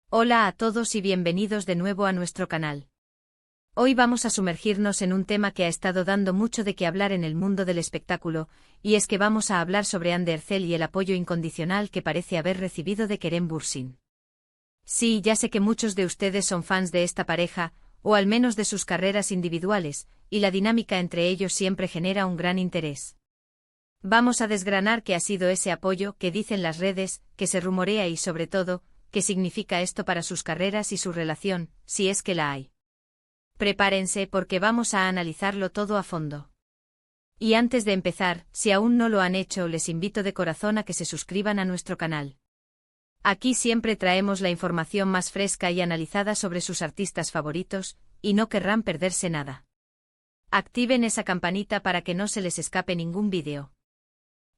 Hola a todos y bienvenidos de nuevo a nuestro canal. Hoy vamos a sumergirnos en un tema que ha estado dando mucho de qué hablar en el mundo del espectáculo, y es que vamos a hablar sobre Hande Erçel y el apoyo incondicional que parece haber recibido de Kerem Bürsin. Sí, ya sé que muchos de ustedes son fans de esta pareja, o al menos de sus carreras individuales, y la dinámica entre ellos siempre genera un gran interés. Vamos a desgranar qué ha sido ese apoyo, qué dicen las redes, qué se rumorea y sobre todo, qué significa esto para sus carreras y su relación, si es que la hay. Prepárense porque vamos a analizarlo todo a fondo. Y antes de empezar, si aún no lo han hecho, les invito de corazón a que se suscriban a nuestro canal. Aquí siempre traemos la información más fresca y analizada sobre sus artistas favoritos, y no querrán perderse nada. Activen esa campanita para que no se les escape ningún vídeo.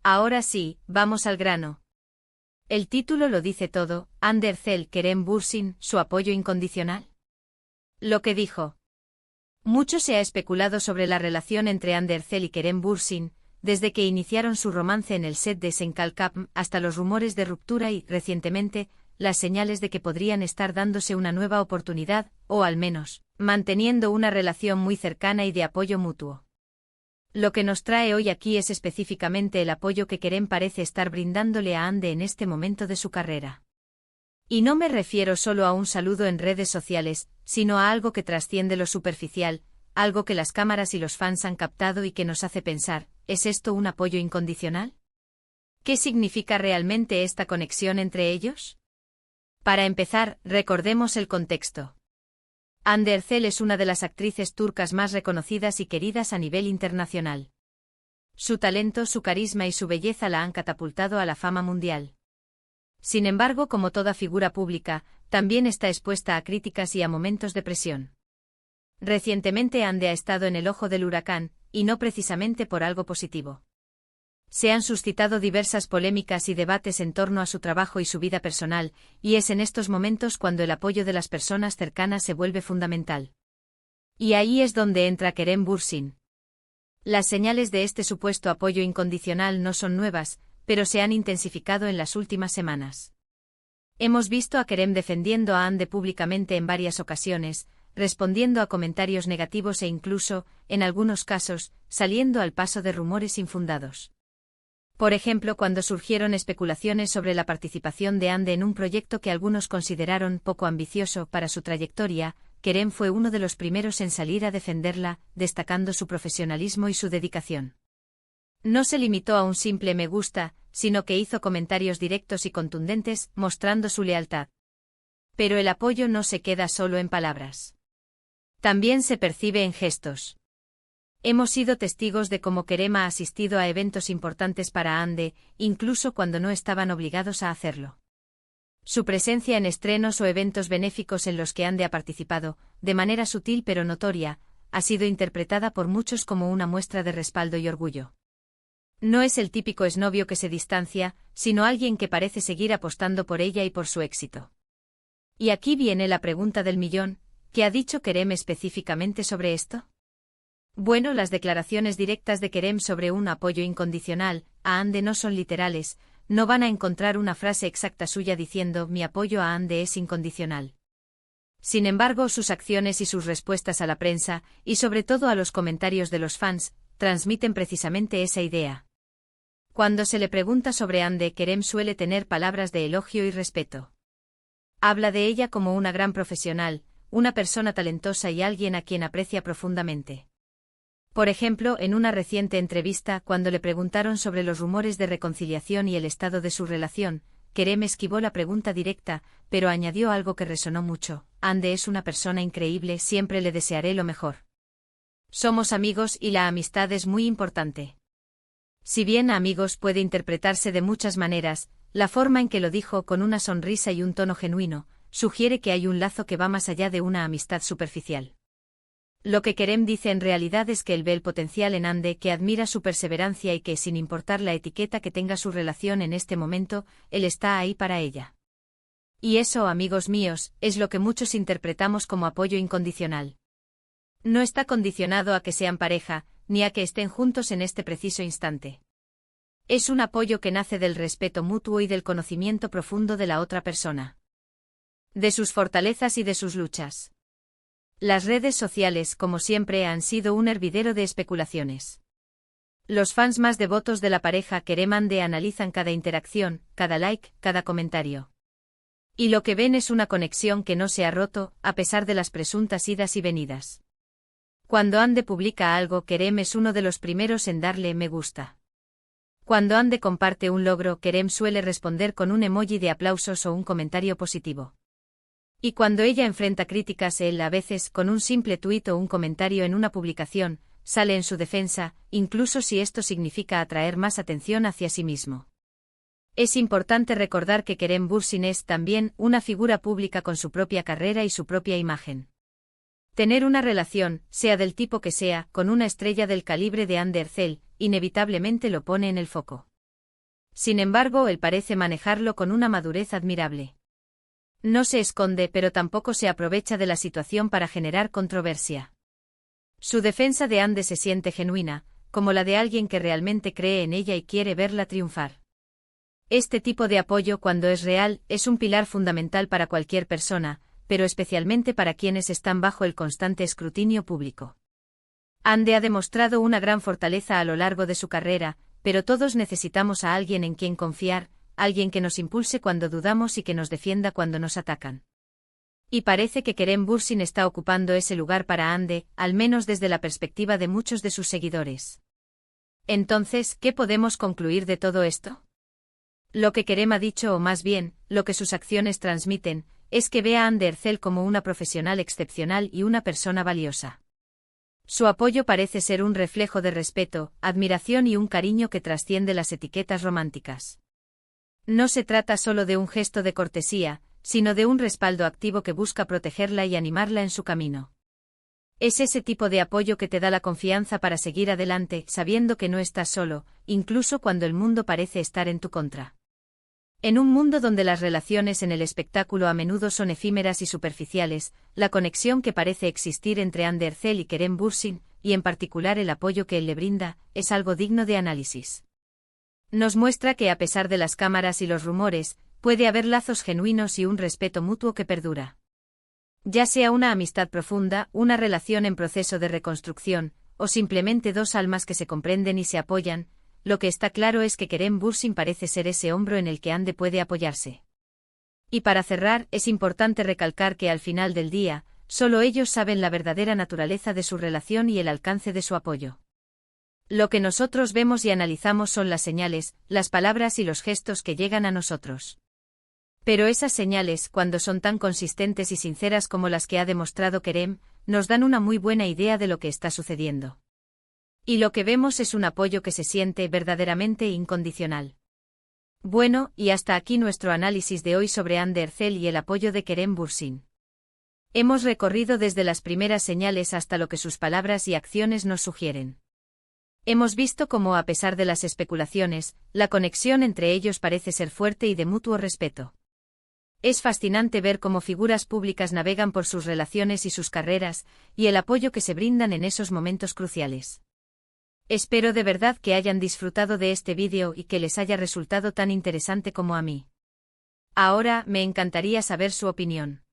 Ahora sí, vamos al grano. El título lo dice todo, Hande Erçel Kerem Bürsin, su apoyo incondicional. Lo que dijo. Mucho se ha especulado sobre la relación entre Hande Erçel y Kerem Bürsin, desde que iniciaron su romance en el set de Sen Kalkap hasta los rumores de ruptura y, recientemente, las señales de que podrían estar dándose una nueva oportunidad, o al menos, manteniendo una relación muy cercana y de apoyo mutuo. Lo que nos trae hoy aquí es específicamente el apoyo que Kerem parece estar brindándole a Hande en este momento de su carrera. Y no me refiero solo a un saludo en redes sociales, sino a algo que trasciende lo superficial, algo que las cámaras y los fans han captado y que nos hace pensar, ¿es esto un apoyo incondicional? ¿Qué significa realmente esta conexión entre ellos? Para empezar, recordemos el contexto. Hande Erçel es una de las actrices turcas más reconocidas y queridas a nivel internacional. Su talento, su carisma y su belleza la han catapultado a la fama mundial. Sin embargo, como toda figura pública, también está expuesta a críticas y a momentos de presión. Recientemente Hande ha estado en el ojo del huracán, y no precisamente por algo positivo. Se han suscitado diversas polémicas y debates en torno a su trabajo y su vida personal, y es en estos momentos cuando el apoyo de las personas cercanas se vuelve fundamental. Y ahí es donde entra Kerem Bürsin. Las señales de este supuesto apoyo incondicional no son nuevas, pero se han intensificado en las últimas semanas. Hemos visto a Kerem defendiendo a Hande públicamente en varias ocasiones, respondiendo a comentarios negativos e incluso, en algunos casos, saliendo al paso de rumores infundados. Por ejemplo, cuando surgieron especulaciones sobre la participación de Hande en un proyecto que algunos consideraron poco ambicioso para su trayectoria, Kerem fue uno de los primeros en salir a defenderla, destacando su profesionalismo y su dedicación. No se limitó a un simple me gusta, sino que hizo comentarios directos y contundentes, mostrando su lealtad. Pero el apoyo no se queda solo en palabras. También se percibe en gestos. Hemos sido testigos de cómo Kerem ha asistido a eventos importantes para Hande, incluso cuando no estaban obligados a hacerlo. Su presencia en estrenos o eventos benéficos en los que Hande ha participado, de manera sutil pero notoria, ha sido interpretada por muchos como una muestra de respaldo y orgullo. No es el típico exnovio que se distancia, sino alguien que parece seguir apostando por ella y por su éxito. Y aquí viene la pregunta del millón, ¿qué ha dicho Kerem específicamente sobre esto? Bueno, las declaraciones directas de Kerem sobre un apoyo incondicional a Hande no son literales, no van a encontrar una frase exacta suya diciendo mi apoyo a Hande es incondicional. Sin embargo, sus acciones y sus respuestas a la prensa, y sobre todo a los comentarios de los fans, transmiten precisamente esa idea. Cuando se le pregunta sobre Hande, Kerem suele tener palabras de elogio y respeto. Habla de ella como una gran profesional, una persona talentosa y alguien a quien aprecia profundamente. Por ejemplo, en una reciente entrevista, cuando le preguntaron sobre los rumores de reconciliación y el estado de su relación, Kerem esquivó la pregunta directa, pero añadió algo que resonó mucho: Hande es una persona increíble, siempre le desearé lo mejor. Somos amigos y la amistad es muy importante. Si bien amigos puede interpretarse de muchas maneras, la forma en que lo dijo con una sonrisa y un tono genuino, sugiere que hay un lazo que va más allá de una amistad superficial. Lo que Kerem dice en realidad es que él ve el potencial en Hande, que admira su perseverancia y que, sin importar la etiqueta que tenga su relación en este momento, él está ahí para ella. Y eso, amigos míos, es lo que muchos interpretamos como apoyo incondicional. No está condicionado a que sean pareja, ni a que estén juntos en este preciso instante. Es un apoyo que nace del respeto mutuo y del conocimiento profundo de la otra persona. de sus fortalezas y de sus luchas. Las redes sociales, como siempre, han sido un hervidero de especulaciones. Los fans más devotos de la pareja Kerem-Ande analizan cada interacción, cada like, cada comentario. Y lo que ven es una conexión que no se ha roto, a pesar de las presuntas idas y venidas. Cuando Ande publica algo, Kerem es uno de los primeros en darle me gusta. Cuando Ande comparte un logro, Kerem suele responder con un emoji de aplausos o un comentario positivo. Y cuando ella enfrenta críticas, él, a veces, con un simple tuit o un comentario en una publicación, sale en su defensa, incluso si esto significa atraer más atención hacia sí mismo. Es importante recordar que Kerem Bürsin es también una figura pública con su propia carrera y su propia imagen. Tener una relación, sea del tipo que sea, con una estrella del calibre de Hande Erçel, inevitablemente lo pone en el foco. Sin embargo, él parece manejarlo con una madurez admirable. No se esconde, pero tampoco se aprovecha de la situación para generar controversia. Su defensa de Hande se siente genuina, como la de alguien que realmente cree en ella y quiere verla triunfar. Este tipo de apoyo, cuando es real, es un pilar fundamental para cualquier persona, pero especialmente para quienes están bajo el constante escrutinio público. Hande ha demostrado una gran fortaleza a lo largo de su carrera, pero todos necesitamos a alguien en quien confiar, alguien que nos impulse cuando dudamos y que nos defienda cuando nos atacan. Y parece que Kerem Bürsin está ocupando ese lugar para Hande, al menos desde la perspectiva de muchos de sus seguidores. Entonces, ¿qué podemos concluir de todo esto? Lo que Kerem ha dicho, o más bien, lo que sus acciones transmiten, es que ve a Hande Erçel como una profesional excepcional y una persona valiosa. Su apoyo parece ser un reflejo de respeto, admiración y un cariño que trasciende las etiquetas románticas. No se trata solo de un gesto de cortesía, sino de un respaldo activo que busca protegerla y animarla en su camino. Es ese tipo de apoyo que te da la confianza para seguir adelante, sabiendo que no estás solo, incluso cuando el mundo parece estar en tu contra. En un mundo donde las relaciones en el espectáculo a menudo son efímeras y superficiales, la conexión que parece existir entre Hande Erçel y Kerem Bürsin, y en particular el apoyo que él le brinda, es algo digno de análisis. Nos muestra que a pesar de las cámaras y los rumores, puede haber lazos genuinos y un respeto mutuo que perdura. Ya sea una amistad profunda, una relación en proceso de reconstrucción, o simplemente dos almas que se comprenden y se apoyan, lo que está claro es que Kerem Bürsin parece ser ese hombro en el que Hande puede apoyarse. Y para cerrar, es importante recalcar que al final del día, solo ellos saben la verdadera naturaleza de su relación y el alcance de su apoyo. Lo que nosotros vemos y analizamos son las señales, las palabras y los gestos que llegan a nosotros. Pero esas señales, cuando son tan consistentes y sinceras como las que ha demostrado Kerem, nos dan una muy buena idea de lo que está sucediendo. Y lo que vemos es un apoyo que se siente verdaderamente incondicional. Bueno, y hasta aquí nuestro análisis de hoy sobre Hande Erçel y el apoyo de Kerem Bürsin. Hemos recorrido desde las primeras señales hasta lo que sus palabras y acciones nos sugieren. Hemos visto cómo, a pesar de las especulaciones, la conexión entre ellos parece ser fuerte y de mutuo respeto. Es fascinante ver cómo figuras públicas navegan por sus relaciones y sus carreras, y el apoyo que se brindan en esos momentos cruciales. Espero de verdad que hayan disfrutado de este vídeo y que les haya resultado tan interesante como a mí. Ahora, me encantaría saber su opinión.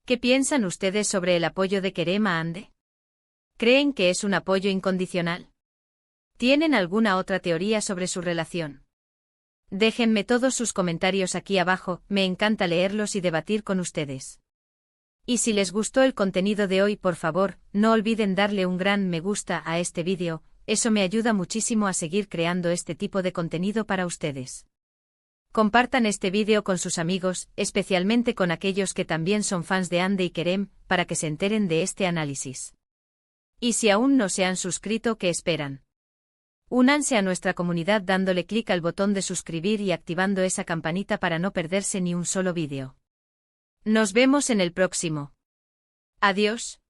¿Qué piensan ustedes sobre el apoyo de Kerem a Hande? ¿Creen que es un apoyo incondicional? ¿Tienen alguna otra teoría sobre su relación? Déjenme todos sus comentarios aquí abajo, me encanta leerlos y debatir con ustedes. Y si les gustó el contenido de hoy, por favor, no olviden darle un gran me gusta a este vídeo, eso me ayuda muchísimo a seguir creando este tipo de contenido para ustedes. Compartan este vídeo con sus amigos, especialmente con aquellos que también son fans de Hande y Kerem, para que se enteren de este análisis. Y si aún no se han suscrito, ¿qué esperan? Únanse a nuestra comunidad dándole clic al botón de suscribir y activando esa campanita para no perderse ni un solo vídeo. Nos vemos en el próximo. Adiós.